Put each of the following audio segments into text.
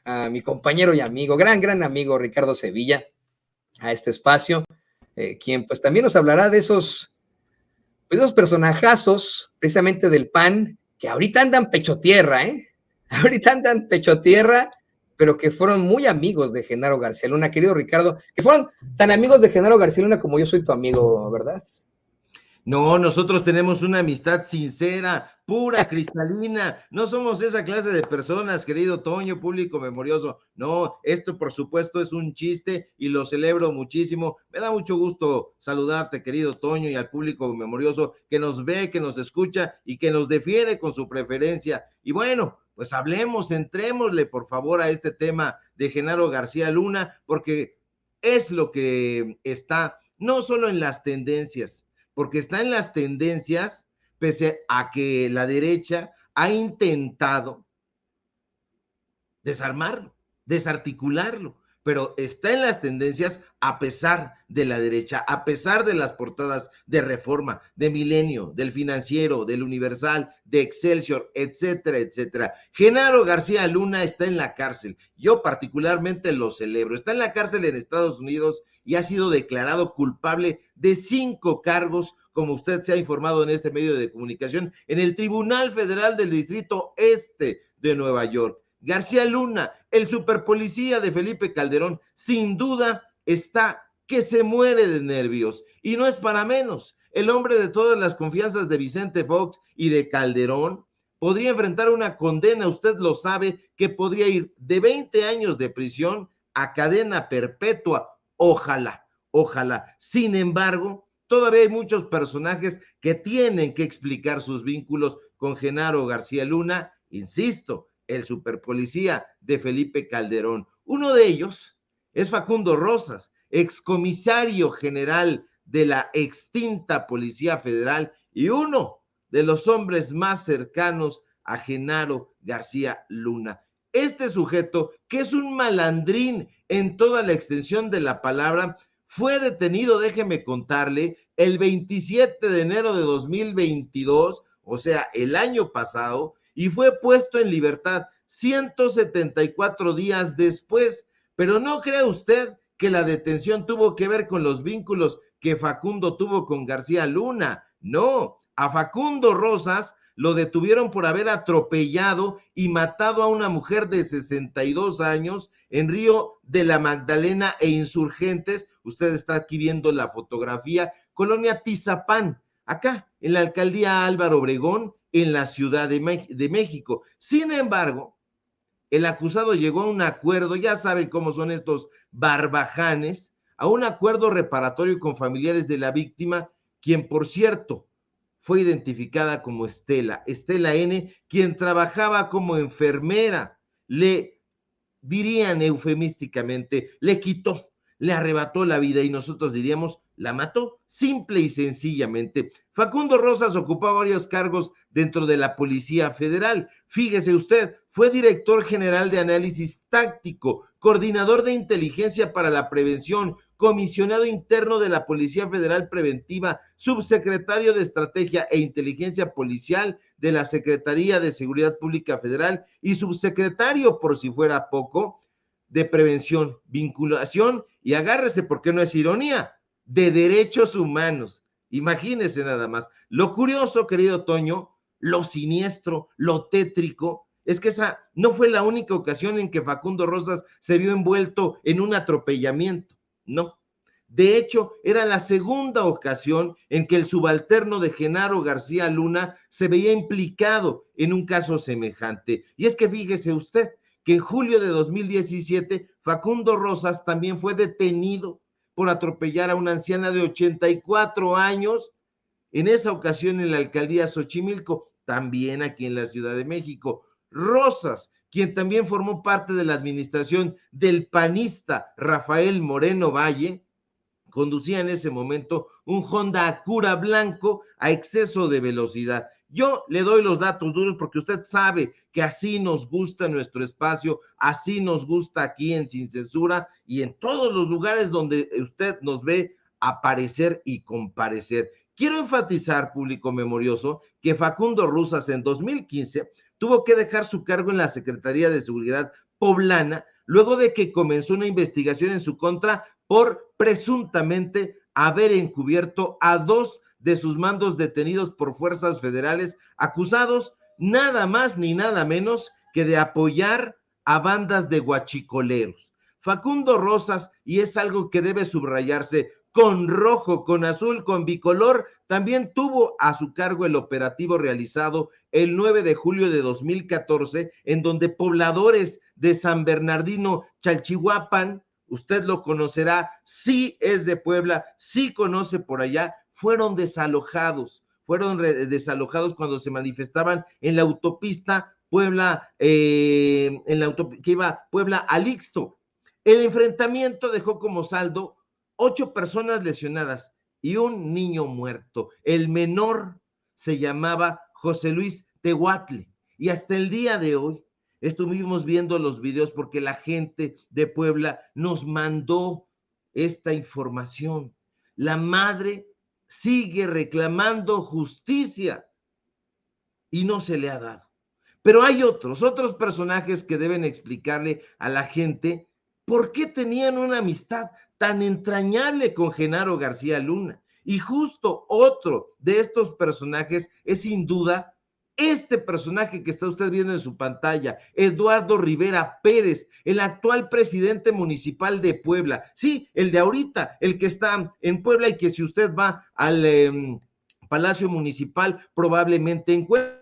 a mi compañero y amigo, gran amigo Ricardo Sevilla, a este espacio, quien pues también nos hablará de esos personajazos precisamente del PAN que ahorita andan pecho tierra, ¿eh? Ahorita andan pecho tierra, pero que fueron muy amigos de Genaro García Luna, querido Ricardo, que fueron tan amigos de Genaro García Luna como yo soy tu amigo, ¿verdad? No, nosotros tenemos una amistad sincera, pura, cristalina. No somos esa clase de personas, querido Toño, público memorioso. No, esto por supuesto es un chiste y lo celebro muchísimo. Me da mucho gusto saludarte, querido Toño, y al público memorioso que nos ve, que nos escucha y que nos defiende con su preferencia. Y bueno, pues hablemos, entrémosle por favor a este tema de Genaro García Luna, porque es lo que está no solo en las tendencias, porque está en las tendencias, pese a que la derecha ha intentado desarmarlo, desarticularlo, pero está en las tendencias a pesar de la derecha, a pesar de las portadas de Reforma, de Milenio, del Financiero, del Universal, de Excelsior, etcétera, etcétera. Genaro García Luna está en la cárcel. Yo particularmente lo celebro. Está en la cárcel en Estados Unidos y ha sido declarado culpable de 5 cargos, como usted se ha informado en este medio de comunicación, en el Tribunal Federal del Distrito Este de Nueva York. García Luna, el superpolicía de Felipe Calderón, sin duda está que se muere de nervios. Y no es para menos. El hombre de todas las confianzas de Vicente Fox y de Calderón podría enfrentar una condena, usted lo sabe, que podría ir de 20 años de prisión a cadena perpetua. Ojalá, ojalá. Sin embargo, todavía hay muchos personajes que tienen que explicar sus vínculos con Genaro García Luna, insisto, el superpolicía de Felipe Calderón. Uno de ellos es Facundo Rosas, excomisario general de la extinta Policía Federal y uno de los hombres más cercanos a Genaro García Luna. Este sujeto, que es un malandrín en toda la extensión de la palabra, fue detenido, déjeme contarle, el 27 de enero de 2022, o sea, el año pasado, y fue puesto en libertad 174 días después. Pero no cree usted que la detención tuvo que ver con los vínculos que Facundo tuvo con García Luna. No, a Facundo Rosas lo detuvieron por haber atropellado y matado a una mujer de 62 años en Río de la Magdalena e Insurgentes. Usted está aquí viendo la fotografía, Colonia Tizapán, acá en la alcaldía Álvaro Obregón, en la Ciudad de México. Sin embargo, el acusado llegó a un acuerdo, ya saben cómo son estos barbajanes, a un acuerdo reparatorio con familiares de la víctima, quien por cierto fue identificada como Estela N., quien trabajaba como enfermera. Le dirían eufemísticamente, le quitó, le arrebató la vida y nosotros diríamos, la mató, simple y sencillamente. Facundo Rosas ocupaba varios cargos dentro de la Policía Federal. Fíjese usted, fue director general de análisis táctico, coordinador de inteligencia para la prevención, comisionado interno de la Policía Federal Preventiva, subsecretario de Estrategia e Inteligencia Policial de la Secretaría de Seguridad Pública Federal y subsecretario, por si fuera poco, de Prevención, Vinculación y agárrese, porque no es ironía, de Derechos Humanos. Imagínese nada más. Lo curioso, querido Toño, lo siniestro, lo tétrico, es que esa no fue la única ocasión en que Facundo Rosas se vio envuelto en un atropellamiento. No. De hecho, era la segunda ocasión en que el subalterno de Genaro García Luna se veía implicado en un caso semejante. Y es que fíjese usted que en julio de 2017 Facundo Rosas también fue detenido por atropellar a una anciana de 84 años, en esa ocasión en la alcaldía Xochimilco, también aquí en la Ciudad de México. Rosas, quien también formó parte de la administración del panista Rafael Moreno Valle, conducía en ese momento un Honda Acura blanco a exceso de velocidad. Yo le doy los datos duros porque usted sabe que así nos gusta nuestro espacio, así nos gusta aquí en Sin Censura y en todos los lugares donde usted nos ve aparecer y comparecer. Quiero enfatizar, público memorioso, que Facundo Rosas en 2015 tuvo que dejar su cargo en la Secretaría de Seguridad poblana, luego de que comenzó una investigación en su contra por presuntamente haber encubierto a 2 de sus mandos detenidos por fuerzas federales, acusados nada más ni nada menos que de apoyar a bandas de guachicoleros. Facundo Rosas, y es algo que debe subrayarse, con rojo, con azul, con bicolor, también tuvo a su cargo el operativo realizado el 9 de julio de 2014, en donde pobladores de San Bernardino, Chalchihuapan, usted lo conocerá, sí es de Puebla, sí conoce por allá, fueron desalojados cuando se manifestaban en la autopista Puebla, que iba Puebla al Ixto. El enfrentamiento dejó como saldo 8 personas lesionadas y un niño muerto. El menor se llamaba José Luis Tehuatle, y hasta el día de hoy estuvimos viendo los videos porque la gente de Puebla nos mandó esta información. La madre sigue reclamando justicia y no se le ha dado. Pero hay otros personajes que deben explicarle a la gente por qué tenían una amistad tan entrañable con Genaro García Luna. Y justo otro de estos personajes es sin duda este personaje que está usted viendo en su pantalla, Eduardo Rivera Pérez, el actual presidente municipal de Puebla. Sí, el de ahorita, el que está en Puebla y que si usted va al Palacio Municipal probablemente encuentre.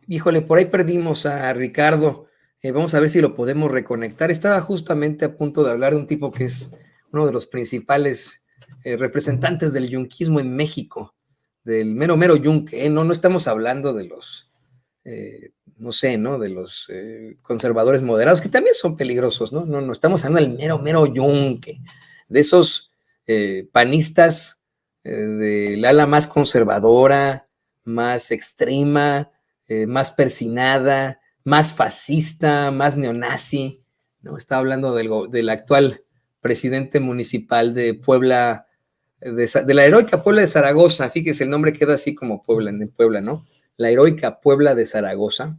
Híjole, por ahí perdimos a Ricardo. Vamos a ver si lo podemos reconectar. Estaba justamente a punto de hablar de un tipo que es uno de los principales representantes del yunquismo en México, del mero yunque. No estamos hablando de los, no sé, ¿no? De los conservadores moderados, que también son peligrosos, ¿no? No estamos hablando del mero yunque, de esos panistas del ala más conservadora, más extrema, más persinada, más fascista, más neonazi, ¿no? Estaba hablando del actual presidente municipal de Puebla, de la heroica Puebla de Zaragoza. Fíjese, el nombre queda así como Puebla, en Puebla, ¿no? La heroica Puebla de Zaragoza,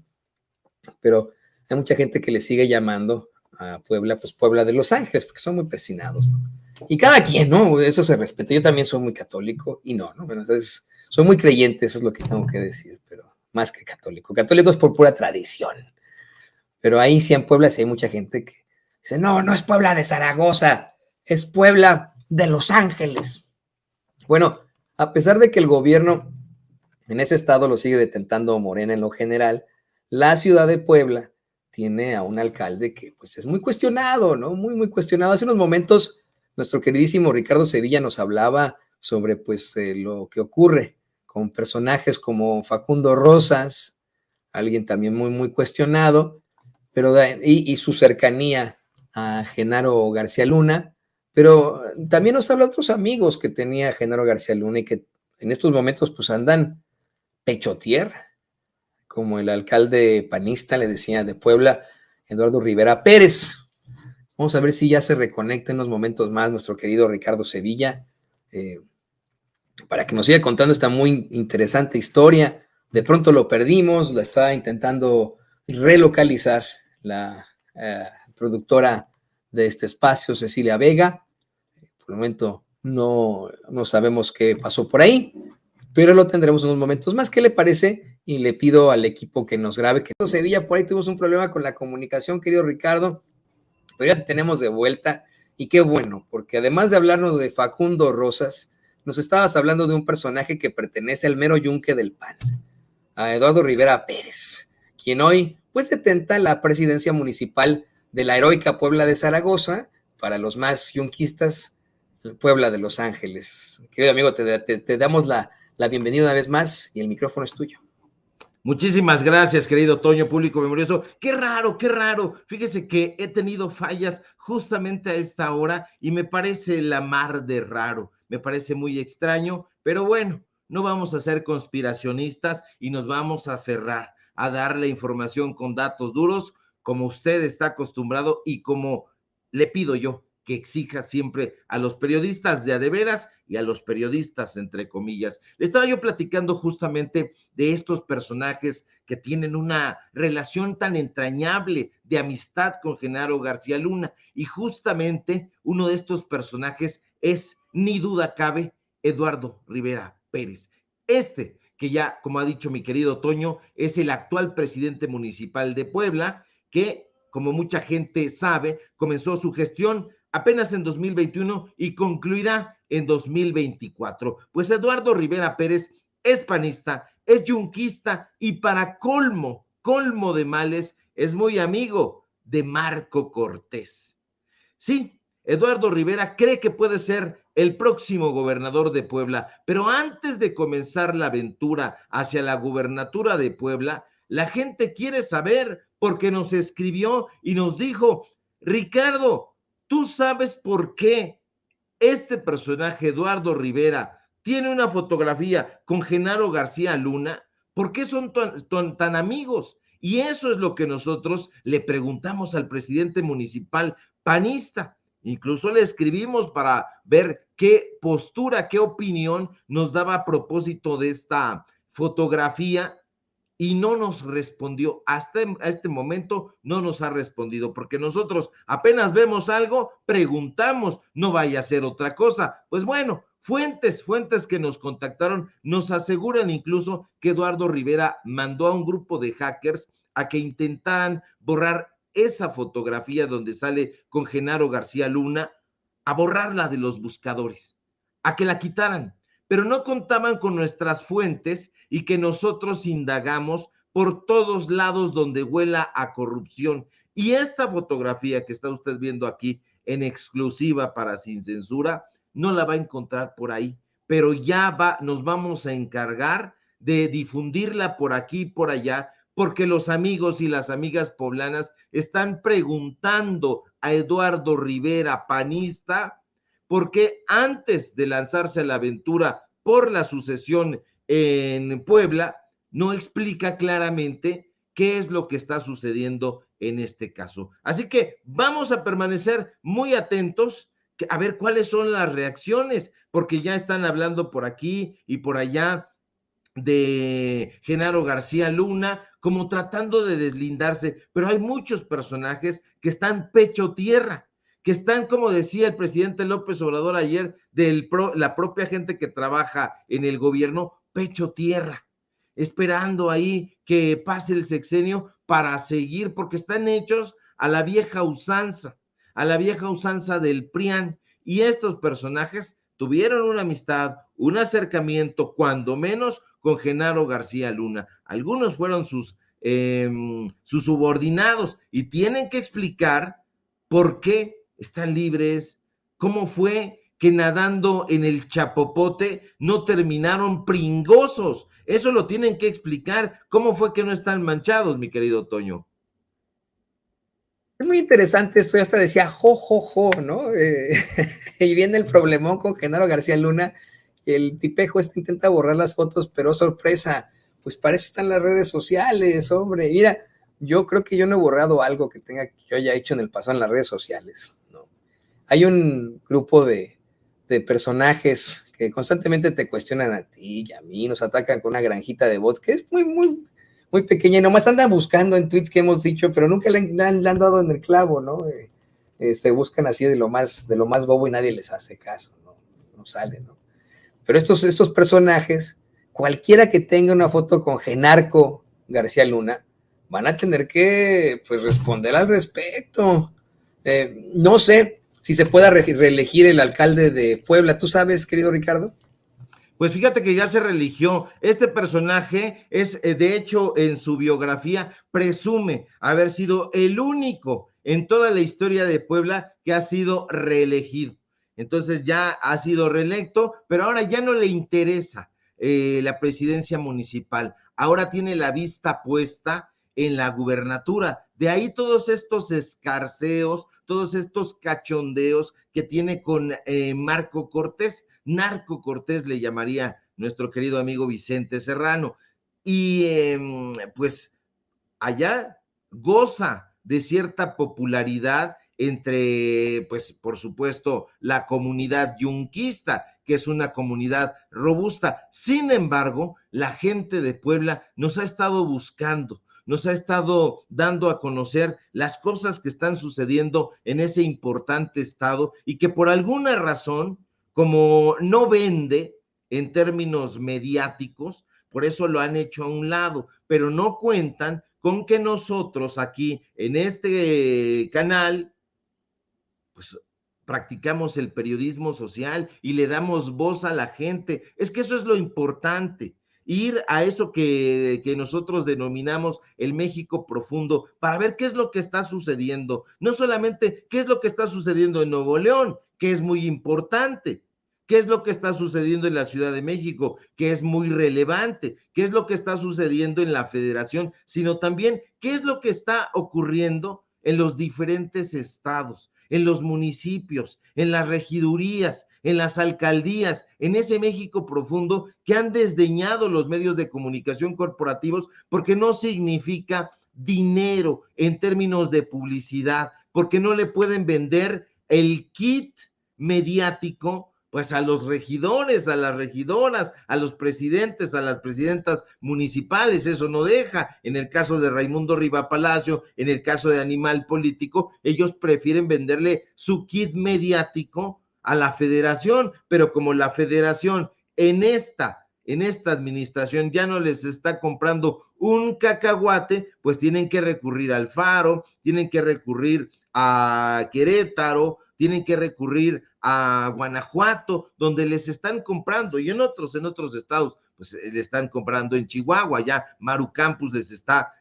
pero hay mucha gente que le sigue llamando a Puebla, pues Puebla de Los Ángeles, porque son muy persinados, ¿no? Y cada quien, ¿no? Eso se respeta. Yo también soy muy católico y no, bueno, entonces soy muy creyente, eso es lo que tengo que decir, pero más que católico. Católico es por pura tradición. Pero ahí sí en Puebla sí hay mucha gente que dice, no es Puebla de Zaragoza, es Puebla de Los Ángeles. Bueno, a pesar de que el gobierno en ese estado lo sigue detentando Morena en lo general, la ciudad de Puebla tiene a un alcalde que pues es muy cuestionado, ¿no? Muy cuestionado. Hace unos momentos nuestro queridísimo Ricardo Sevilla nos hablaba sobre pues lo que ocurre con personajes como Facundo Rosas, alguien también muy cuestionado, pero y su cercanía a Genaro García Luna, pero también nos habla de otros amigos que tenía Genaro García Luna y que en estos momentos pues andan pecho tierra, como el alcalde panista, le decía, de Puebla, Eduardo Rivera Pérez. Vamos a ver si ya se reconecta en unos momentos más nuestro querido Ricardo Sevilla, para que nos siga contando esta muy interesante historia. De pronto lo perdimos, lo está intentando relocalizar la productora de este espacio, Cecilia Vega. Por el momento no sabemos qué pasó por ahí, pero lo tendremos en unos momentos más. ¿Qué le parece? Y le pido al equipo que nos grabe. Que Sevilla, por ahí tuvimos un problema con la comunicación, querido Ricardo, pero ya te tenemos de vuelta y qué bueno, porque además de hablarnos de Facundo Rosas, nos estabas hablando de un personaje que pertenece al mero yunque del PAN, a Eduardo Rivera Pérez, quien hoy pues detenta la presidencia municipal de la heroica Puebla de Zaragoza, para los más yunquistas, Puebla de Los Ángeles. Querido amigo, te damos la bienvenida una vez más y el micrófono es tuyo. Muchísimas gracias, querido Toño, público memorioso. Qué raro, qué raro. Fíjese que he tenido fallas justamente a esta hora y me parece la mar de raro. Me parece muy extraño, pero bueno, no vamos a ser conspiracionistas y nos vamos a aferrar a dar la información con datos duros, como usted está acostumbrado y como le pido yo que exija siempre a los periodistas de a de veras y a los periodistas, entre comillas. Le estaba yo platicando justamente de estos personajes que tienen una relación tan entrañable de amistad con Genaro García Luna, y justamente uno de estos personajes es, ni duda cabe, Eduardo Rivera Pérez. Que ya, como ha dicho mi querido Toño, es el actual presidente municipal de Puebla, que, como mucha gente sabe, comenzó su gestión apenas en 2021 y concluirá en 2024. Pues Eduardo Rivera Pérez es panista, es yunquista y para colmo de males, es muy amigo de Marco Cortés. Sí, Eduardo Rivera cree que puede ser el próximo gobernador de Puebla, pero antes de comenzar la aventura hacia la gubernatura de Puebla, la gente quiere saber, porque nos escribió y nos dijo: Ricardo, ¿tú sabes por qué este personaje, Eduardo Rivera, tiene una fotografía con Genaro García Luna? ¿Por qué son tan amigos? Y eso es lo que nosotros le preguntamos al presidente municipal panista. Incluso le escribimos para ver qué postura, qué opinión nos daba a propósito de esta fotografía, y no nos respondió. Hasta este momento no nos ha respondido, porque nosotros apenas vemos algo, preguntamos, no vaya a ser otra cosa. Pues bueno, fuentes que nos contactaron nos aseguran incluso que Eduardo Rivera mandó a un grupo de hackers a que intentaran borrar esa fotografía donde sale con Genaro García Luna, a borrarla de los buscadores, a que la quitaran, pero no contaban con nuestras fuentes y que nosotros indagamos por todos lados donde huela a corrupción. Y esta fotografía que está usted viendo aquí en exclusiva para Sin Censura, no la va a encontrar por ahí, pero ya nos vamos a encargar de difundirla por aquí y por allá, porque los amigos y las amigas poblanas están preguntando a Eduardo Rivera, panista, porque antes de lanzarse a la aventura por la sucesión en Puebla, no explica claramente qué es lo que está sucediendo en este caso. Así que vamos a permanecer muy atentos a ver cuáles son las reacciones, porque ya están hablando por aquí y por allá de Genaro García Luna, como tratando de deslindarse, pero hay muchos personajes que están pecho tierra, que están, como decía el presidente López Obrador ayer, la propia gente que trabaja en el gobierno, pecho tierra, esperando ahí que pase el sexenio para seguir, porque están hechos a la vieja usanza del PRIAN, y estos personajes tuvieron una amistad, un acercamiento, cuando menos, con Genaro García Luna. Algunos fueron sus subordinados y tienen que explicar por qué están libres, cómo fue que nadando en el chapopote no terminaron pringosos. Eso lo tienen que explicar. ¿Cómo fue que no están manchados, mi querido Toño? Es muy interesante esto, ya hasta decía jo, ¿no? Y viene el problemón con Genaro García Luna, el tipejo intenta borrar las fotos, pero sorpresa, pues para eso están las redes sociales, hombre. Mira, yo creo que yo no he borrado algo que yo haya hecho en el pasado en las redes sociales, ¿no? Hay un grupo de personajes que constantemente te cuestionan a ti y a mí, nos atacan con una granjita de bots que es muy pequeña y nomás andan buscando en tweets que hemos dicho, pero nunca le han dado en el clavo, ¿no? Se buscan así de lo más bobo y nadie les hace caso, ¿no? No sale, ¿no? Pero estos personajes, cualquiera que tenga una foto con Genarco García Luna, van a tener que, pues, responder al respecto. No sé si se pueda reelegir el alcalde de Puebla. ¿Tú sabes, querido Ricardo? Pues fíjate que ya se religió. Este personaje es, de hecho, en su biografía, presume haber sido el único en toda la historia de Puebla que ha sido reelegido. Entonces ya ha sido reelecto, pero ahora ya no le interesa la presidencia municipal. Ahora tiene la vista puesta en la gubernatura. De ahí todos estos escarceos, todos estos cachondeos que tiene con Marco Cortés. Narco Cortés le llamaría nuestro querido amigo Vicente Serrano. Y pues allá goza de cierta popularidad entre, pues por supuesto, la comunidad yunquista, que es una comunidad robusta. Sin embargo, la gente de Puebla nos ha estado buscando, nos ha estado dando a conocer las cosas que están sucediendo en ese importante estado y que por alguna razón, como no vende en términos mediáticos, por eso lo han hecho a un lado, pero no cuentan con que nosotros aquí en este canal, pues practicamos el periodismo social y le damos voz a la gente. Es que eso es lo importante, ir a eso que nosotros denominamos el México profundo, para ver qué es lo que está sucediendo, no solamente qué es lo que está sucediendo en Nuevo León, que es muy importante, qué es lo que está sucediendo en la Ciudad de México, que es muy relevante, qué es lo que está sucediendo en la Federación, sino también qué es lo que está ocurriendo en los diferentes estados, en los municipios, en las regidurías, en las alcaldías, en ese México profundo que han desdeñado los medios de comunicación corporativos porque no significa dinero en términos de publicidad, porque no le pueden vender el kit mediático pues a los regidores, a las regidoras, a los presidentes, a las presidentas municipales. Eso no deja. En el caso de Raimundo Riva Palacio, en el caso de Animal Político, ellos prefieren venderle su kit mediático a la federación, pero como la federación en esta administración ya no les está comprando un cacahuate, pues tienen que recurrir al Faro, tienen que recurrir a Querétaro, tienen que recurrir a Guanajuato, donde les están comprando, y en otros estados, pues le están comprando en Chihuahua, ya Maru Campus les está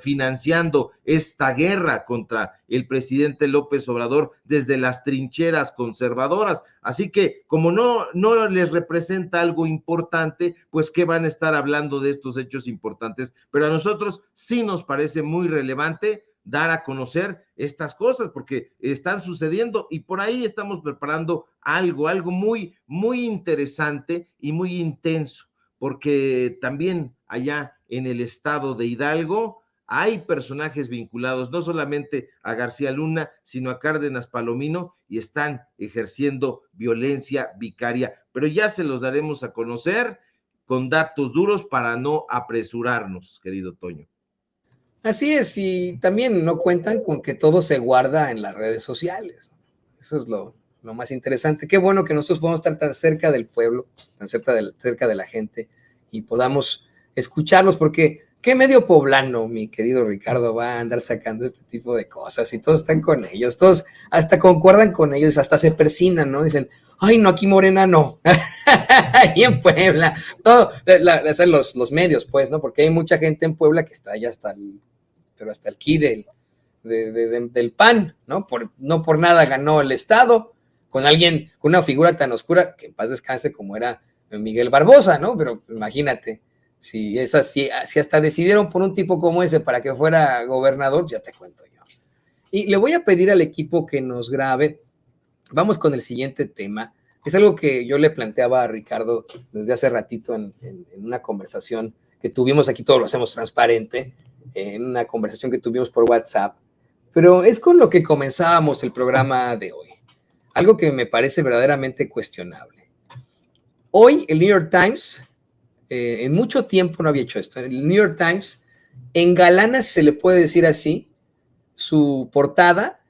financiando esta guerra contra el presidente López Obrador desde las trincheras conservadoras. Así que como no les representa algo importante, pues ¿qué van a estar hablando de estos hechos importantes? Pero a nosotros sí nos parece muy relevante dar a conocer estas cosas porque están sucediendo y por ahí estamos preparando algo muy, muy interesante y muy intenso, porque también allá en el estado de Hidalgo hay personajes vinculados no solamente a García Luna, sino a Cárdenas Palomino y están ejerciendo violencia vicaria, pero ya se los daremos a conocer con datos duros para no apresurarnos, querido Toño. Así es, y también no cuentan con que todo se guarda en las redes sociales. Eso es lo más interesante. Qué bueno que nosotros podamos estar tan cerca del pueblo, tan cerca de la gente y podamos escucharlos, porque qué medio poblano, mi querido Ricardo, va a andar sacando este tipo de cosas y todos están con ellos, todos hasta concuerdan con ellos, hasta se persinan, ¿no? Dicen, ay, no, aquí Morena no, ahí en Puebla, todo, los medios, pues, ¿no? Porque hay mucha gente en Puebla que está ya hasta el ki del PAN, ¿no? No por nada ganó el Estado, con una figura tan oscura, que en paz descanse como era Miguel Barbosa, ¿no? Pero imagínate, si hasta decidieron por un tipo como ese para que fuera gobernador, ya te cuento yo. Y le voy a pedir al equipo que nos grabe. Vamos con el siguiente tema. Es algo que yo le planteaba a Ricardo desde hace ratito en una conversación que tuvimos aquí, todo lo hacemos transparente, en una conversación que tuvimos por WhatsApp, pero es con lo que comenzábamos el programa de hoy. Algo que me parece verdaderamente cuestionable. Hoy el New York Times, en mucho tiempo no había hecho esto, el New York Times engalana, si se le puede decir así, su portada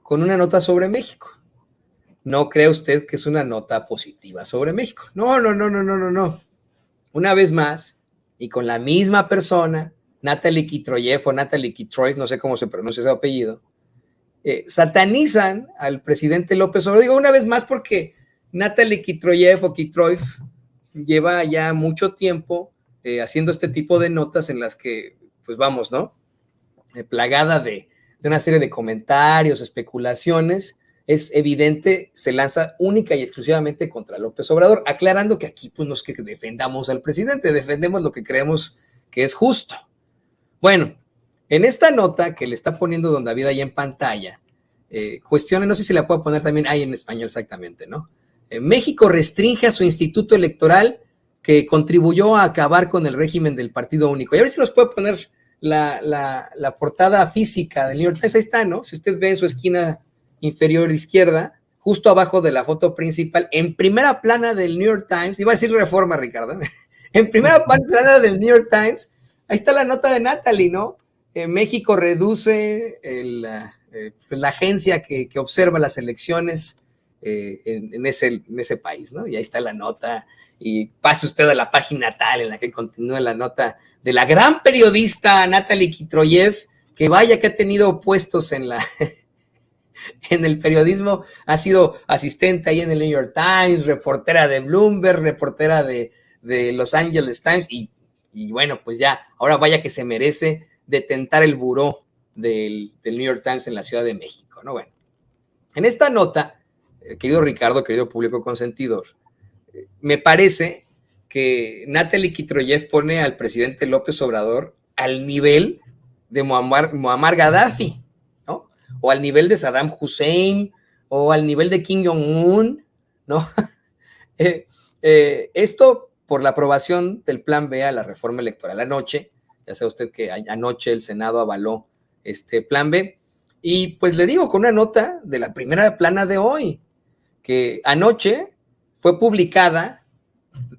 con una nota sobre México. No cree usted que es una nota positiva sobre México. No. Una vez más, y con la misma persona, Natalie Kitroyev o Natalie Kitroy, no sé cómo se pronuncia ese apellido, satanizan al presidente López Obrador. Digo una vez más porque Natalie Kitroyev o Kitroy lleva ya mucho tiempo haciendo este tipo de notas en las que, pues vamos, ¿no? Plagada de una serie de comentarios, especulaciones, es evidente, se lanza única y exclusivamente contra López Obrador, aclarando que aquí pues no es que defendamos al presidente, defendemos lo que creemos que es justo. Bueno, en esta nota que le está poniendo don David ahí en pantalla, cuestiona, no sé si la puedo poner también ahí en español exactamente, ¿no? México restringe a su instituto electoral que contribuyó a acabar con el régimen del partido único. Y a ver si nos puede poner la portada física del New York Times. Ahí está, ¿no? Si usted ve en su esquina inferior izquierda, justo abajo de la foto principal, en primera plana del New York Times, iba a decir Reforma, Ricardo, en primera plana del New York Times, ahí está la nota de Natalie, ¿no? México reduce pues la agencia que observa las elecciones en ese país, ¿no? Y ahí está la nota, y pase usted a la página tal en la que continúa la nota de la gran periodista Natalie Kitroyev, que vaya que ha tenido puestos en el periodismo, ha sido asistente ahí en el New York Times, reportera de Bloomberg, reportera de Los Angeles Times, y bueno, pues ya, ahora vaya que se merece detentar el buró del New York Times en la Ciudad de México, ¿no? Bueno, en esta nota, querido Ricardo, querido público consentidor, me parece que Natalie Kitroyev pone al presidente López Obrador al nivel de Muammar Gaddafi, ¿no? O al nivel de Saddam Hussein, o al nivel de Kim Jong-un, ¿no? Esto por la aprobación del Plan B a la reforma electoral anoche. Ya sabe usted que anoche el Senado avaló este Plan B. Y pues le digo, con una nota de la primera plana de hoy, que anoche fue publicada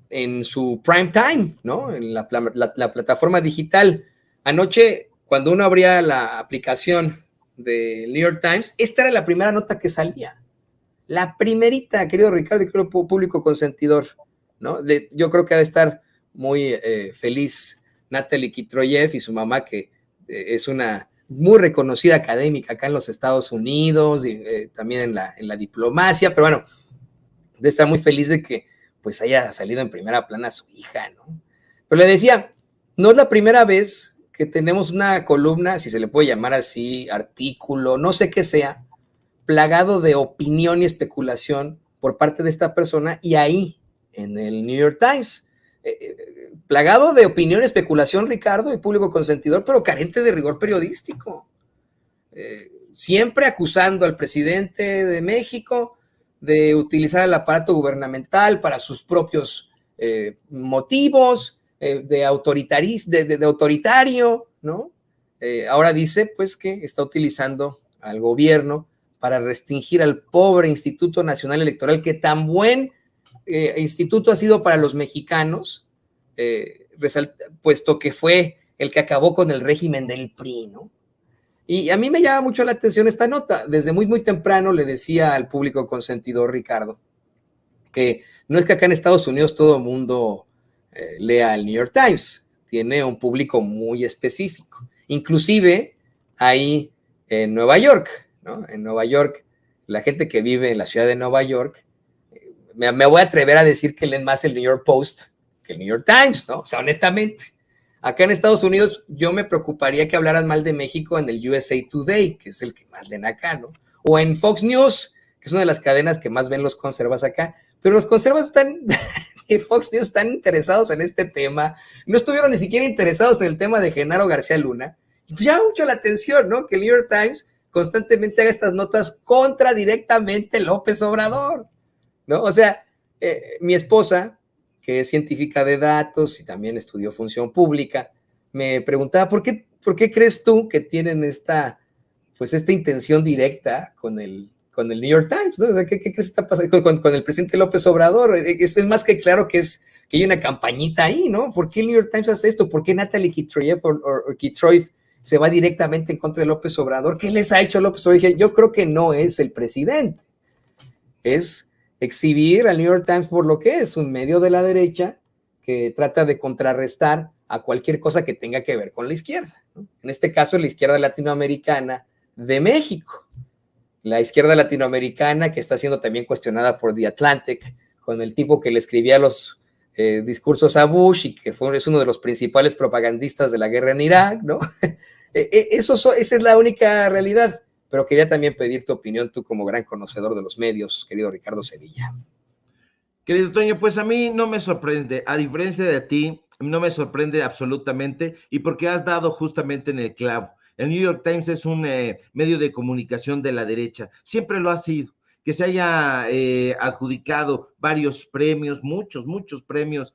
en su prime time, ¿no? En la plataforma digital. Anoche, cuando uno abría la aplicación del New York Times, esta era la primera nota que salía. La primerita, querido Ricardo y querido público consentidor, ¿no? Yo creo que ha de estar muy feliz Natalie Kitroyev y su mamá, que es una muy reconocida académica acá en los Estados Unidos y también en la diplomacia, pero bueno, de estar muy feliz de que pues haya salido en primera plana su hija, ¿no? Pero le decía, no es la primera vez que tenemos una columna, si se le puede llamar así, artículo, no sé qué sea, plagado de opinión y especulación por parte de esta persona, y ahí, en el New York Times, plagado de opinión y especulación, Ricardo, y público consentidor, pero carente de rigor periodístico. Siempre acusando al presidente de México de utilizar el aparato gubernamental para sus propios motivos, de autoritario, ¿no? Ahora dice, pues, que está utilizando al gobierno para restringir al pobre Instituto Nacional Electoral, que tan buen instituto ha sido para los mexicanos, puesto que fue el que acabó con el régimen del PRI, ¿no? Y a mí me llama mucho la atención esta nota. Desde muy, muy temprano le decía al público consentidor, Ricardo, que no es que acá en Estados Unidos todo el mundo lea el New York Times, tiene un público muy específico. Inclusive ahí en Nueva York, ¿no? En Nueva York, la gente que vive en la ciudad de Nueva York, me voy a atrever a decir que leen más el New York Post que el New York Times, ¿no? O sea, honestamente. Acá en Estados Unidos yo me preocuparía que hablaran mal de México en el USA Today, que es el que más leen acá, ¿no? O en Fox News, que es una de las cadenas que más ven los conservas acá. Pero los conservas y Fox News están interesados en este tema. No estuvieron ni siquiera interesados en el tema de Genaro García Luna. Y pues llama mucho la atención, ¿no? Que el New York Times constantemente haga estas notas contra directamente López Obrador, ¿no? O sea, mi esposa, que es científica de datos y también estudió función pública, me preguntaba, ¿por qué crees tú que tienen esta intención directa con el New York Times, ¿no? O sea, ¿qué crees que está pasando con el presidente López Obrador? Es más que claro que hay una campañita ahí, ¿no? ¿Por qué el New York Times hace esto? ¿Por qué Natalie Kitroyev o Kitroyev se va directamente en contra de López Obrador? ¿Qué les ha hecho López Obrador? Yo creo que no es el presidente, es exhibir al New York Times por lo que es un medio de la derecha que trata de contrarrestar a cualquier cosa que tenga que ver con la izquierda, ¿no? En este caso, la izquierda latinoamericana de México, la izquierda latinoamericana que está siendo también cuestionada por The Atlantic, con el tipo que le escribía los discursos a Bush y que es uno de los principales propagandistas de la guerra en Irak, ¿no? Esa es la única realidad. Pero quería también pedir tu opinión, tú como gran conocedor de los medios, querido Ricardo Sevilla. Querido Toño, pues a mí no me sorprende, a diferencia de ti, no me sorprende absolutamente, y porque has dado justamente en el clavo. El New York Times es un medio de comunicación de la derecha, siempre lo ha sido. Que se haya adjudicado varios premios, muchos premios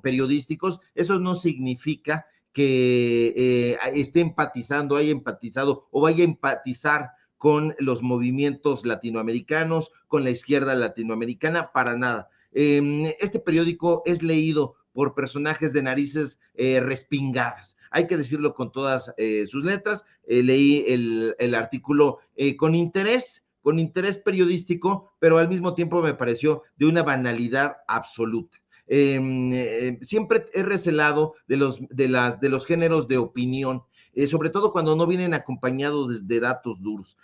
periodísticos, eso no significa que esté empatizando, haya empatizado o vaya a empatizar con los movimientos latinoamericanos, con la izquierda latinoamericana, para nada. Este periódico es leído por personajes de narices respingadas. Hay que decirlo con todas sus letras. Leí el artículo con interés periodístico, pero al mismo tiempo me pareció de una banalidad absoluta. Siempre he recelado de los géneros de opinión, sobre todo cuando no vienen acompañados de datos duros.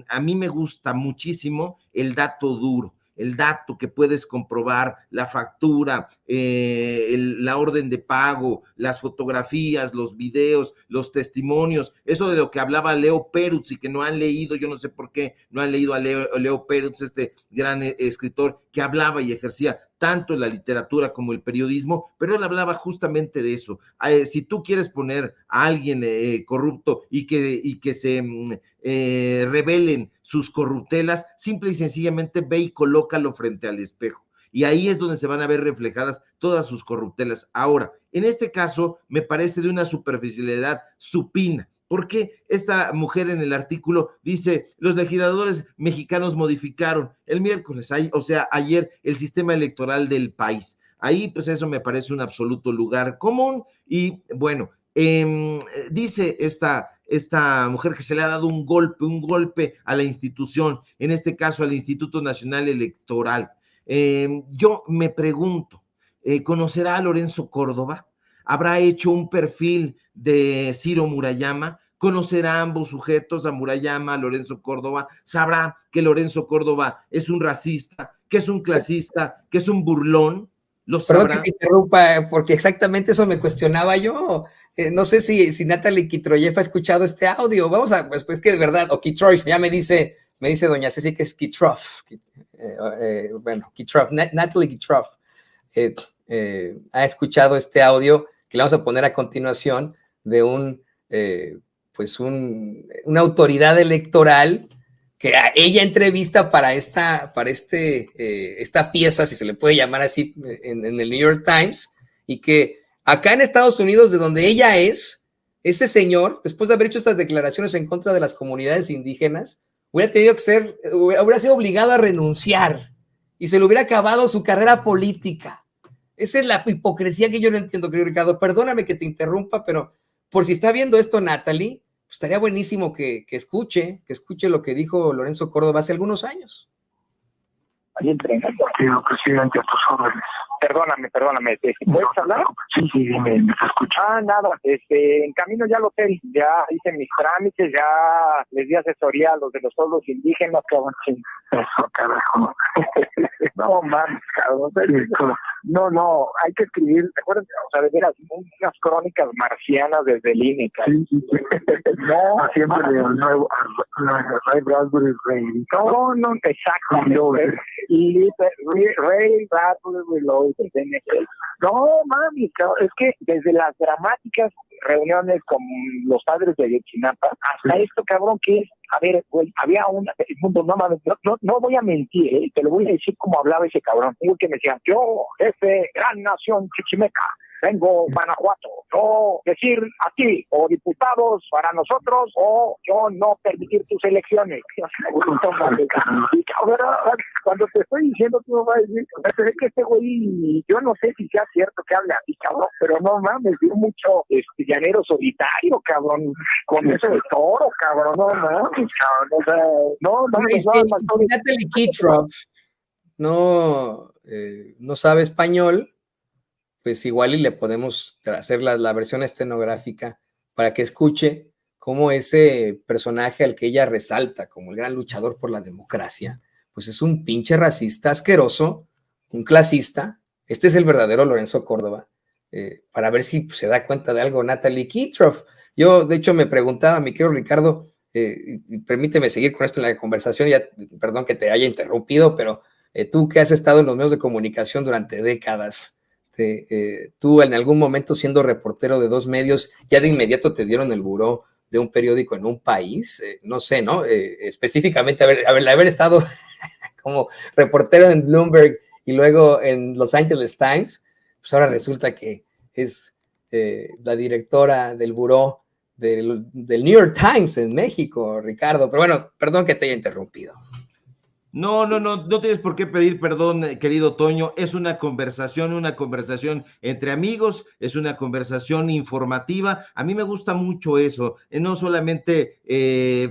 A mí me gusta muchísimo el dato duro, el dato que puedes comprobar, la factura, la orden de pago, las fotografías, los videos, los testimonios, eso de lo que hablaba Leo Perutz y que no han leído, yo no sé por qué no han leído a Leo Perutz, este gran escritor que hablaba y ejercía tanto en la literatura como el periodismo, pero él hablaba justamente de eso. Si tú quieres poner a alguien corrupto y que se revelen sus corruptelas, simple y sencillamente ve y colócalo frente al espejo. Y ahí es donde se van a ver reflejadas todas sus corruptelas. Ahora, en este caso, me parece de una superficialidad supina. Porque esta mujer en el artículo dice, los legisladores mexicanos modificaron el miércoles, o sea, ayer, el sistema electoral del país. Ahí, pues eso me parece un absoluto lugar común. Y bueno, dice esta mujer que se le ha dado un golpe a la institución, en este caso al Instituto Nacional Electoral. Yo me pregunto, ¿conocerá a Lorenzo Córdoba? ¿Habrá hecho un perfil de Ciro Murayama? ¿Conocerá a ambos sujetos, a Murayama, a Lorenzo Córdoba? ¿Sabrá que Lorenzo Córdoba es un racista, que es un clasista, que es un burlón? ¿Lo sabrá? Perdón que te interrumpa, porque exactamente eso me cuestionaba yo. No sé si Natalie Kitroyev ha escuchado este audio. Vamos a, pues que de verdad, o Kitroyev, ya me dice doña Ceci que es Kitroff. Bueno, Kitroff, Natalie Kitroff ha escuchado este audio que le vamos a poner a continuación de una autoridad electoral que ella entrevista para esta pieza, si se le puede llamar así, en el New York Times, y que acá en Estados Unidos, de donde ella es, ese señor, después de haber hecho estas declaraciones en contra de las comunidades indígenas, hubiera sido obligado a renunciar y se le hubiera acabado su carrera política. Esa es la hipocresía que yo no entiendo, querido Ricardo. Perdóname que te interrumpa, pero por si está viendo esto Natalie, pues estaría buenísimo que escuche lo que dijo Lorenzo Córdoba hace algunos años. Señor presidente, a tus órdenes. Perdóname, ¿puedes hablar? Sí, dime, ¿me escuchas? Nada, en camino ya al hotel, ya hice mis trámites, ya les di asesoría a los de los pueblos indígenas, cabrón. Eso, carajo. No, mames, cabrón. No, hay que escribir, ¿te acuerdas? O sea, de veras, unas crónicas marcianas desde el INE, cabrón. Sí. No, siempre de nuevo, Ray Bradbury Ray. No, exacto. Y Ray Bradbury Reloaded. No, mami, es que desde las dramáticas reuniones con los padres de Ayotzinapa hasta esto, cabrón, que es, a ver, güey, había no voy a mentir, te lo voy a decir como hablaba ese cabrón, que me decían, yo, jefe, gran nación chichimeca, vengo Guanajuato, yo decir a ti, o diputados para nosotros, o yo no permitir tus elecciones. Cuando te estoy diciendo, tú me vas a decir, es que este güey, yo no sé si sea cierto que hable así, cabrón, pero no mames, dio mucho llanero solitario, cabrón, con eso de toro, cabrón, no mames, cabrón, o sea, no. Natalie Kitroff no sabe español, pues igual y le podemos hacer la versión estenográfica para que escuche cómo ese personaje al que ella resalta como el gran luchador por la democracia, pues es un pinche racista asqueroso, un clasista. Este es el verdadero Lorenzo Córdoba, para ver si se da cuenta de algo Natalie Kitroff. Yo, de hecho, me preguntaba, mi querido Ricardo, y permíteme seguir con esto en la conversación, ya, perdón que te haya interrumpido, pero tú que has estado en los medios de comunicación durante décadas, tú en algún momento siendo reportero de dos medios, ya de inmediato te dieron el buró de un periódico en un país, no sé, ¿no? Específicamente haber estado como reportero en Bloomberg y luego en Los Angeles Times, pues ahora resulta que es la directora del buró del New York Times en México, Ricardo. Pero bueno, perdón que te haya interrumpido. No tienes por qué pedir perdón, querido Toño. Es una conversación entre amigos, es una conversación informativa. A mí me gusta mucho eso, no solamente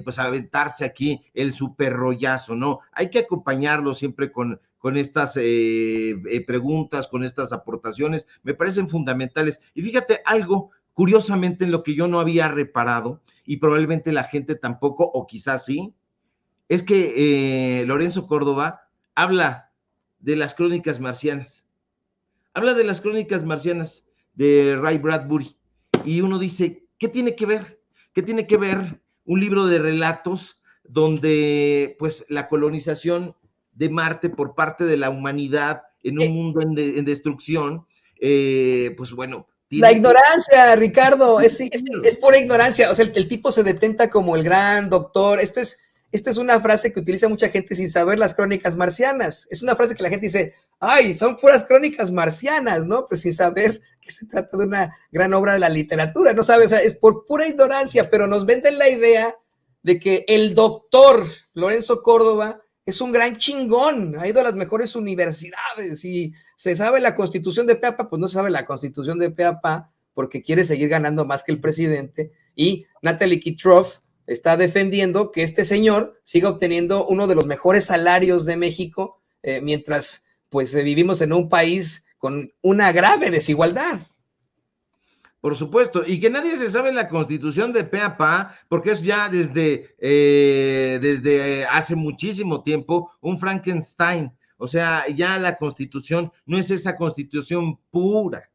pues aventarse aquí el super rollazo, no. Hay que acompañarlo siempre con estas preguntas, con estas aportaciones. Me parecen fundamentales. Y fíjate algo, curiosamente, en lo que yo no había reparado, y probablemente la gente tampoco, o quizás sí, es que Lorenzo Córdoba habla de las crónicas marcianas. Habla de las crónicas marcianas de Ray Bradbury. Y uno dice, ¿qué tiene que ver? ¿Qué tiene que ver un libro de relatos donde pues la colonización de Marte por parte de la humanidad en un mundo en destrucción, pues bueno, la ignorancia, Ricardo, es pura ignorancia. O sea, el tipo se detenta como el gran doctor. Esta es una frase que utiliza mucha gente sin saber las crónicas marcianas. Es una frase que la gente dice, ay, son puras crónicas marcianas, ¿no? Pero sin saber que se trata de una gran obra de la literatura, ¿no sabes? O sea, es por pura ignorancia, pero nos venden la idea de que el doctor Lorenzo Córdoba es un gran chingón, ha ido a las mejores universidades y se sabe la constitución de Peapa. Pues no se sabe la constitución de Peapa porque quiere seguir ganando más que el presidente, y Natalie Kitroff está defendiendo que este señor siga obteniendo uno de los mejores salarios de México, mientras pues vivimos en un país con una grave desigualdad. Por supuesto, y que nadie se sabe la constitución de pe a pa, porque es ya desde hace muchísimo tiempo un Frankenstein. O sea, ya la constitución no es esa constitución pura,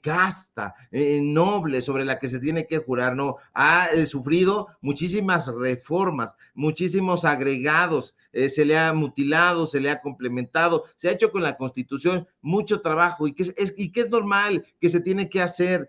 casta, noble, sobre la que se tiene que jurar, no, ha sufrido muchísimas reformas, muchísimos agregados, se le ha mutilado, se le ha complementado, se ha hecho con la Constitución mucho trabajo, y que es normal, que se tiene que hacer.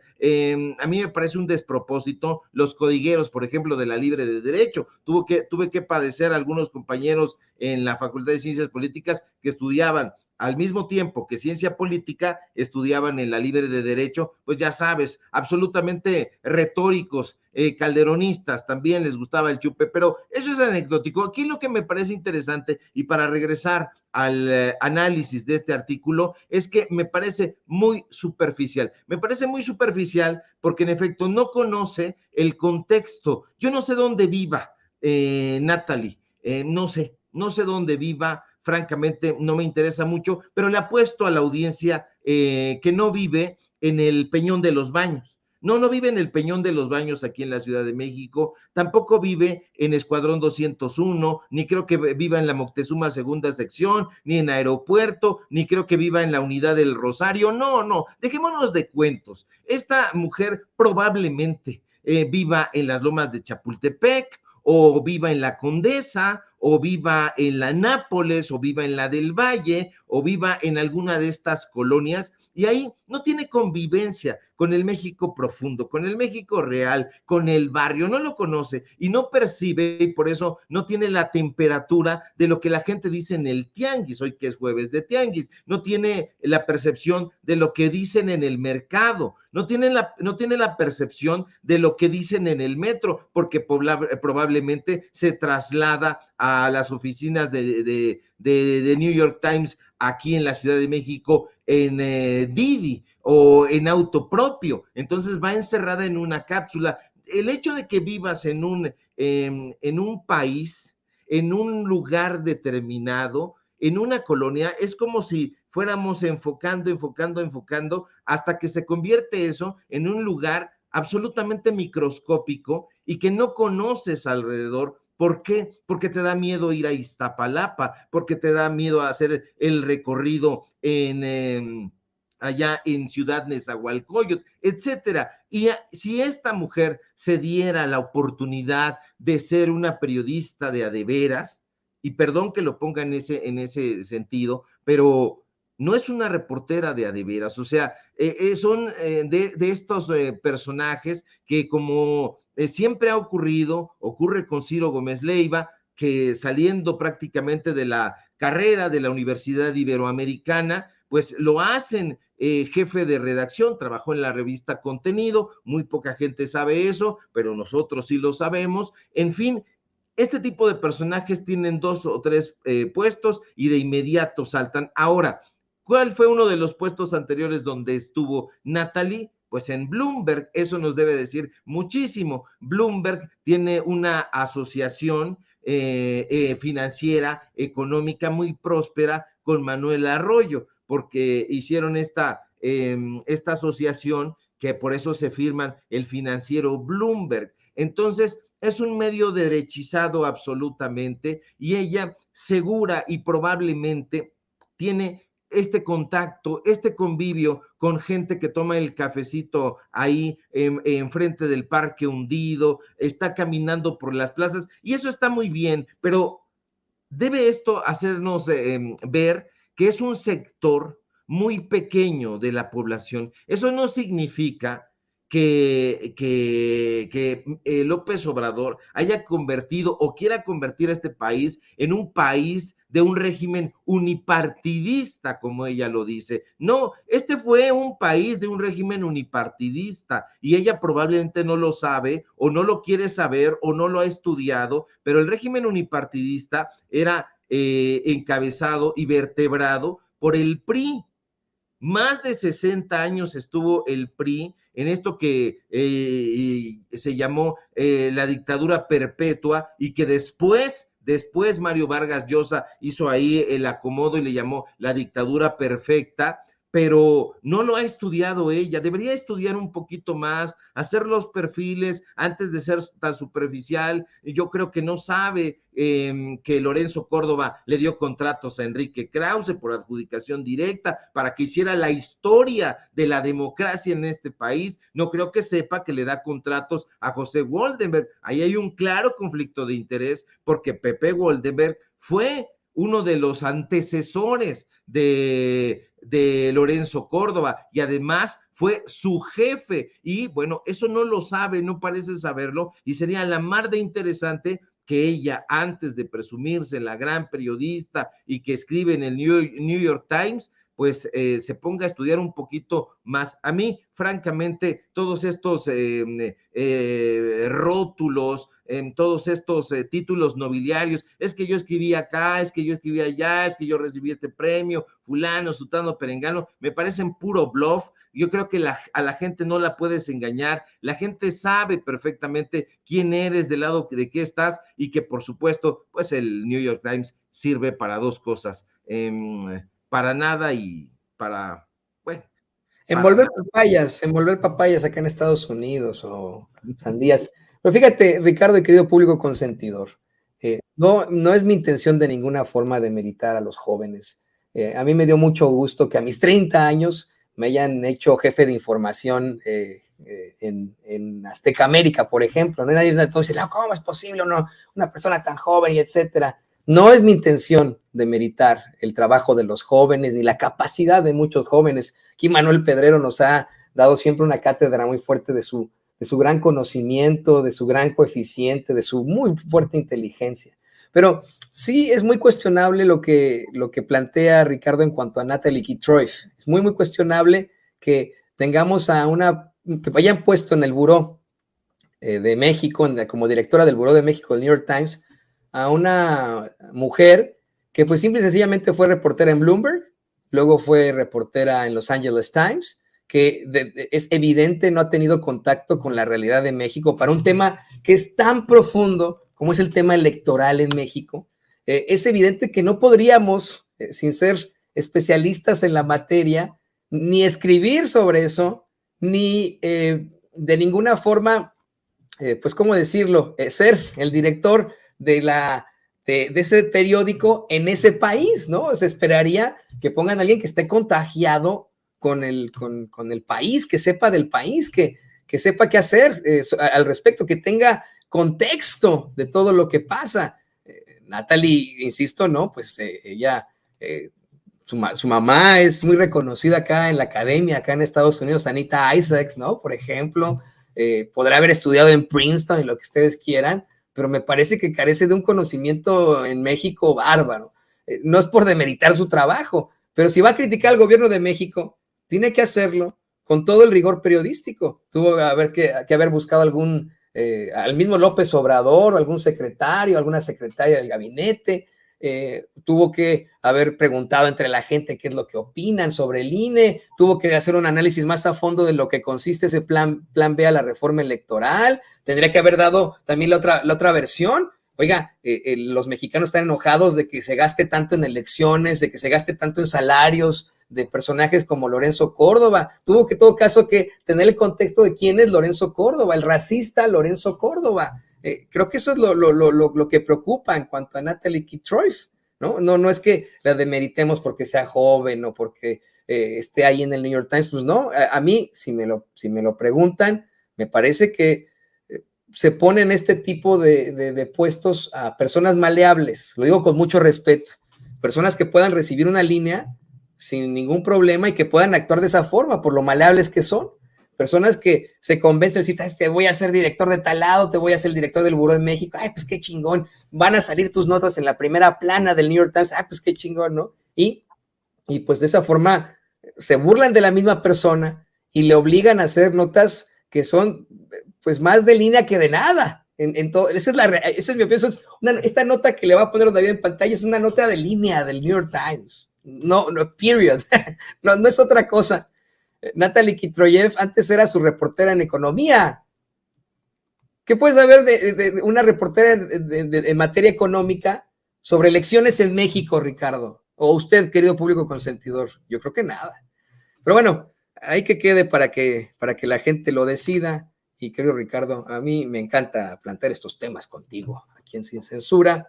A mí me parece un despropósito los codigueros, por ejemplo, de la Libre de Derecho. Tuve que padecer algunos compañeros en la Facultad de Ciencias Políticas que estudiaban al mismo tiempo que ciencia política, estudiaban en la Libre de Derecho, pues ya sabes, absolutamente retóricos, calderonistas, también les gustaba el chupe, pero eso es anecdótico. Aquí lo que me parece interesante, y para regresar al análisis de este artículo, es que me parece muy superficial. Me parece muy superficial porque en efecto no conoce el contexto. Yo no sé dónde viva Natalie, no sé dónde viva. Francamente, no me interesa mucho, pero le apuesto a la audiencia que no vive en el Peñón de los Baños. No vive en el Peñón de los Baños aquí en la Ciudad de México, tampoco vive en Escuadrón 201, ni creo que viva en la Moctezuma Segunda Sección, ni en Aeropuerto, ni creo que viva en la Unidad del Rosario. No, dejémonos de cuentos. Esta mujer probablemente viva en las lomas de Chapultepec, o viva en la Condesa, o viva en la Nápoles, o viva en la del Valle, o viva en alguna de estas colonias, y ahí no tiene convivencia con el México profundo, con el México real, con el barrio, no lo conoce y no percibe, y por eso no tiene la temperatura de lo que la gente dice en el tianguis, hoy que es jueves de tianguis, no tiene la percepción de lo que dicen en el mercado, no tiene la percepción de lo que dicen en el metro, porque probablemente se traslada a las oficinas de New York Times aquí en la Ciudad de México en Didi o en auto propio. Entonces va encerrada en una cápsula. El hecho de que vivas en un país, en un lugar determinado, en una colonia, es como si fuéramos enfocando hasta que se convierte eso en un lugar absolutamente microscópico y que no conoces alrededor. ¿Por qué? Porque te da miedo ir a Iztapalapa, porque te da miedo hacer el recorrido allá en Ciudad Nezahualcóyotl, etcétera. Y si esta mujer se diera la oportunidad de ser una periodista de a de veras, y perdón que lo ponga en ese sentido, pero no es una reportera de a de veras, o sea, son de estos personajes que, como siempre ha ocurre con Ciro Gómez Leiva, que saliendo prácticamente de la carrera de la Universidad Iberoamericana, pues lo hacen jefe de redacción, trabajó en la revista Contenido, muy poca gente sabe eso, pero nosotros sí lo sabemos. En fin, este tipo de personajes tienen 2 o 3 puestos y de inmediato saltan. Ahora, ¿cuál fue uno de los puestos anteriores donde estuvo Natalie? Pues en Bloomberg. Eso nos debe decir muchísimo. Bloomberg tiene una asociación financiera, económica muy próspera con Manuel Arroyo, porque hicieron esta asociación, que por eso se firman el financiero Bloomberg. Entonces, es un medio derechizado absolutamente, y ella segura y probablemente tiene este contacto, este convivio con gente que toma el cafecito ahí enfrente del Parque Hundido, está caminando por las plazas, y eso está muy bien, pero debe esto hacernos ver que es un sector muy pequeño de la población. Eso no significa que López Obrador haya convertido o quiera convertir a este país en un país de un régimen unipartidista, como ella lo dice. No, este fue un país de un régimen unipartidista, y ella probablemente no lo sabe o no lo quiere saber o no lo ha estudiado, pero el régimen unipartidista era encabezado y vertebrado por el PRI. Más de 60 años estuvo el PRI en esto que se llamó la dictadura perpetua, y que después Mario Vargas Llosa hizo ahí el acomodo y le llamó la dictadura perfecta, pero no lo ha estudiado ella. Debería estudiar un poquito más, hacer los perfiles antes de ser tan superficial. Yo creo que no sabe que Lorenzo Córdoba le dio contratos a Enrique Krause por adjudicación directa para que hiciera la historia de la democracia en este país. No creo que sepa que le da contratos a José Woldenberg. Ahí hay un claro conflicto de interés, porque Pepe Woldenberg fue uno de los antecesores de Lorenzo Córdoba, y además fue su jefe, y bueno, eso no lo sabe, no parece saberlo, y sería la mar de interesante que ella, antes de presumirse la gran periodista y que escribe en el New York Times, pues se ponga a estudiar un poquito más. A mí, francamente, todos estos rótulos, todos estos títulos nobiliarios, es que yo escribí acá, es que yo escribí allá, es que yo recibí este premio, fulano, sutano, perengano, me parecen puro bluff. Yo creo que a la gente no la puedes engañar, la gente sabe perfectamente quién eres, del lado de qué estás, y que por supuesto, pues el New York Times sirve para 2 cosas, para nada y para, bueno. Envolver papayas acá en Estados Unidos, o sandías. Pero fíjate, Ricardo y querido público consentidor, no es mi intención de ninguna forma demeritar a los jóvenes. A mí me dio mucho gusto que a mis 30 años me hayan hecho jefe de información en Azteca América, por ejemplo. No hay nadie entonces, no, ¿cómo es posible una persona tan joven y etcétera? No es mi intención demeritar el trabajo de los jóvenes ni la capacidad de muchos jóvenes. Aquí Manuel Pedrero nos ha dado siempre una cátedra muy fuerte de su gran conocimiento, de su gran coeficiente, de su muy fuerte inteligencia. Pero sí es muy cuestionable lo que plantea Ricardo en cuanto a Natalie Keith-Troif. Es muy, muy cuestionable que tengamos que hayan puesto en el Buró de México, como directora del Buró de México del New York Times, a una mujer que pues simple y sencillamente fue reportera en Bloomberg, luego fue reportera en Los Angeles Times, que es evidente no ha tenido contacto con la realidad de México para un tema que es tan profundo como es el tema electoral en México. Es evidente que no podríamos, sin ser especialistas en la materia, ni escribir sobre eso, ni de ninguna forma, pues, ¿cómo decirlo? Ser el director de ese periódico en ese país, ¿no? Se esperaría que pongan a alguien que esté contagiado con el país, que sepa del país, que sepa qué hacer al respecto, que tenga contexto de todo lo que pasa. Natalie, insisto, ¿no? Pues ella, su mamá es muy reconocida acá en la academia, acá en Estados Unidos, Anita Isaacs, ¿no? Por ejemplo, podrá haber estudiado en Princeton y lo que ustedes quieran, pero me parece que carece de un conocimiento en México bárbaro. No es por demeritar su trabajo, pero si va a criticar al gobierno de México, tiene que hacerlo con todo el rigor periodístico. Tuvo que haber buscado al mismo López Obrador, o algún secretario, alguna secretaria del gabinete, tuvo que haber preguntado entre la gente qué es lo que opinan sobre el INE, tuvo que hacer un análisis más a fondo de lo que consiste ese plan B a la reforma electoral, tendría que haber dado también la otra versión. Oiga, los mexicanos están enojados de que se gaste tanto en elecciones, de que se gaste tanto en salarios de personajes como Lorenzo Córdoba. Tuvo que, en todo caso, que tener el contexto de quién es Lorenzo Córdoba, el racista Lorenzo Córdoba. Creo que eso es lo que preocupa en cuanto a Natalie Kittroif, ¿no? No es que la demeritemos porque sea joven o porque esté ahí en el New York Times, pues no. A mí, si me lo preguntan, me parece que se ponen este tipo de puestos a personas maleables, lo digo con mucho respeto, personas que puedan recibir una línea sin ningún problema y que puedan actuar de esa forma por lo maleables que son. Personas que se convencen, si sabes que voy a ser director de tal lado, te voy a ser el director del Buró de México, ay, pues qué chingón, van a salir tus notas en la primera plana del New York Times, ay, pues qué chingón, ¿no? Y pues de esa forma se burlan de la misma persona y le obligan a hacer notas que son pues más de línea que de nada. En todo, esa es mi opinión. Esta nota que le va a poner David en pantalla es una nota de línea del New York Times. No, period. no es otra cosa. Natalie Kittroif antes era su reportera en economía. ¿Qué puedes saber de una reportera en materia económica sobre elecciones en México, Ricardo? O usted, querido público consentidor. Yo creo que nada. Pero bueno, ahí que quede para que la gente lo decida. Y querido Ricardo, a mí me encanta plantear estos temas contigo, aquí en Sin Censura.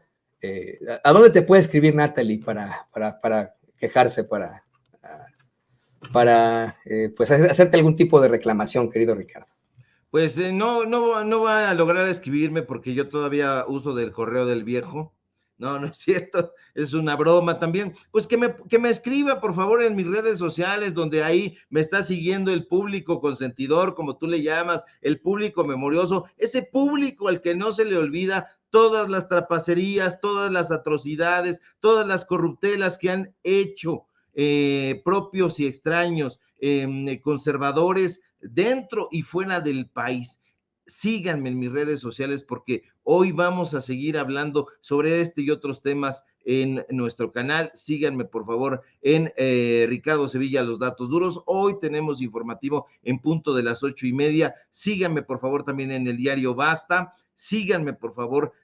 ¿A dónde te puede escribir Natalie para quejarse, para pues hacerte algún tipo de reclamación, querido Ricardo? Pues no va a lograr escribirme porque yo todavía uso del correo del viejo. No es cierto, es una broma también. Pues que me escriba, por favor, en mis redes sociales, donde ahí me está siguiendo el público consentidor, como tú le llamas, el público memorioso, ese público al que no se le olvida todas las trapacerías, todas las atrocidades, todas las corruptelas que han hecho propios y extraños, conservadores dentro y fuera del país. Síganme en mis redes sociales porque hoy vamos a seguir hablando sobre este y otros temas en nuestro canal. Síganme, por favor, en Ricardo Sevilla, Los Datos Duros. Hoy tenemos informativo en punto de las 8:30. Síganme, por favor, también en el diario Basta. Síganme, por favor,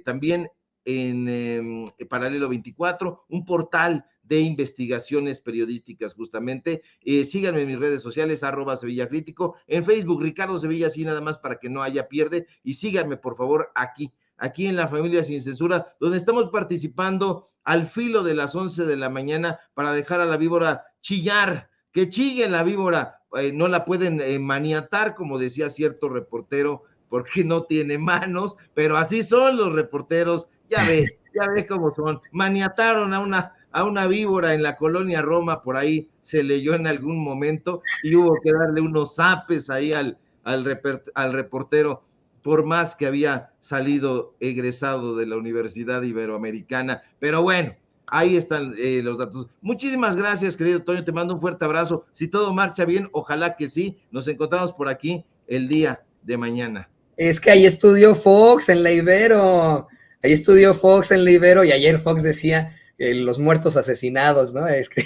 también en Paralelo 24, un portal de investigaciones periodísticas justamente. Síganme en mis redes sociales, @SevillaCrítico, en Facebook, Ricardo Sevilla, así nada más para que no haya pierde, y síganme por favor aquí en La Familia Sin Censura, donde estamos participando al filo de las 11 de la mañana para dejar a la víbora chillar, que chille la víbora, no la pueden maniatar, como decía cierto reportero, porque no tiene manos, pero así son los reporteros, ya ve cómo son, maniataron a una víbora en la colonia Roma, por ahí se leyó en algún momento, y hubo que darle unos zapes ahí al reportero, por más que había salido egresado de la Universidad Iberoamericana. Pero bueno, ahí están los datos. Muchísimas gracias, querido Toño, te mando un fuerte abrazo. Si todo marcha bien, ojalá que sí, nos encontramos por aquí el día de mañana. Es que ahí estudió Fox en la Ibero, y ayer Fox decía los muertos asesinados, ¿no? Es que...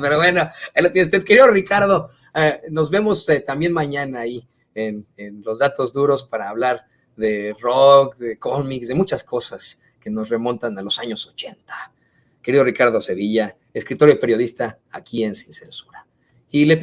Pero bueno, ahí lo tiene usted, querido Ricardo. Nos vemos también mañana ahí en Los Datos Duros para hablar de rock, de cómics, de muchas cosas que nos remontan a los años 80. Querido Ricardo Sevilla, escritor y periodista aquí en Sin Censura. Y le